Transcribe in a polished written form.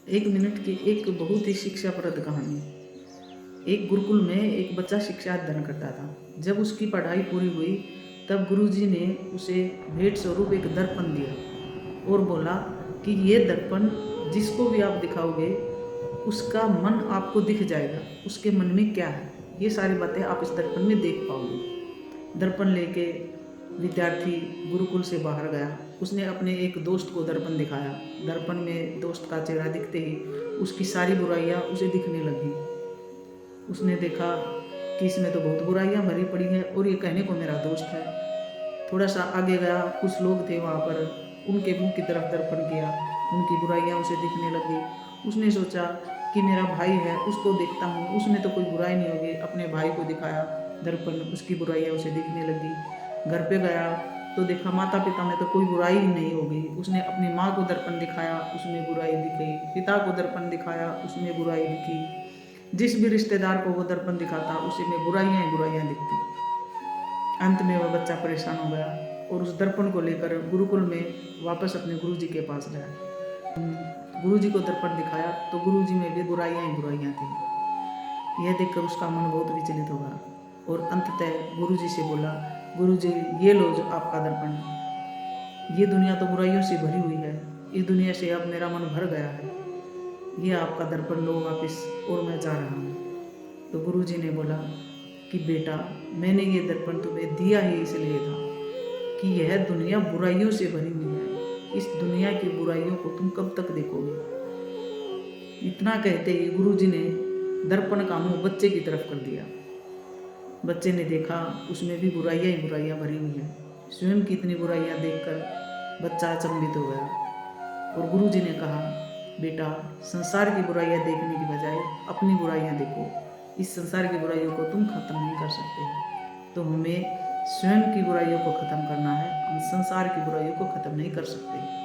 एक मिनट की एक बहुत ही शिक्षाप्रद कहानी। एक गुरुकुल में एक बच्चा शिक्षा अध्ययन करता था। जब उसकी पढ़ाई पूरी हुई तब गुरुजी ने उसे भेंट स्वरूप एक दर्पण दिया और बोला कि ये दर्पण जिसको भी आप दिखाओगे उसका मन आपको दिख जाएगा, उसके मन में क्या है ये सारी बातें आप इस दर्पण में देख पाओगे। दर्पण लेके विद्यार्थी गुरुकुल से बाहर गया। उसने अपने एक दोस्त को दर्पण दिखाया। दर्पण में दोस्त का चेहरा दिखते ही उसकी सारी बुराइयां उसे दिखने लगी। उसने देखा कि इसमें तो बहुत बुराइयां भरी पड़ी है और ये कहने को मेरा दोस्त है। थोड़ा सा आगे गया, कुछ लोग थे वहाँ पर, उनके मुंह की तरफ दर्पण किया, उनकी बुराइयां उसे दिखने लगी। उसने सोचा कि मेरा भाई है, उसको देखता हूँ, उसमें तो कोई बुराई नहीं होगी। अपने भाई को दिखाया दर्पण, उसकी बुराइयां उसे दिखने लगी। घर पे गया तो देखा माता पिता में तो कोई बुराई ही नहीं होगी। उसने अपनी माँ को दर्पण दिखाया, उसमें बुराई दिखी। पिता को दर्पण दिखाया, उसमें बुराई दिखी। जिस भी रिश्तेदार को वो दर्पण दिखाता उसी में बुराइयां ही बुराइयां दिखती। अंत में वह बच्चा परेशान हो गया और उस दर्पण को लेकर गुरुकुल में वापस अपने गुरुजी के पास गया। गुरुजी को दर्पण दिखाया तो गुरुजी में भी बुराइयां ही बुराइयां थी। यह देखकर उसका मन बहुत विचलित होगा और अंततः गुरुजी से बोला, गुरुजी ये लो जो आपका दर्पण, ये दुनिया तो बुराइयों से भरी हुई है, इस दुनिया से अब मेरा मन भर गया है, ये आपका दर्पण लो वापस और मैं जा रहा हूँ। तो गुरुजी ने बोला कि बेटा, मैंने ये दर्पण तुम्हें दिया ही इसलिए था कि यह दुनिया बुराइयों से भरी हुई है, इस दुनिया की बुराइयों को तुम कब तक देखोगे। इतना कहते ही गुरुजी ने दर्पण का मुंह बच्चे की तरफ कर दिया। बच्चे ने देखा उसमें भी बुराइयां ही बुराइयां भरी हुई है। स्वयं की इतनी बुराइयां देखकर बच्चा अचंभित हो गया और गुरुजी ने कहा, बेटा, संसार की बुराइयां देखने की बजाय अपनी बुराइयां देखो। इस संसार की बुराइयों को तुम खत्म नहीं कर सकते, तो हमें स्वयं की बुराइयों को खत्म करना है। हम संसार की बुराइयों को खत्म नहीं कर सकते।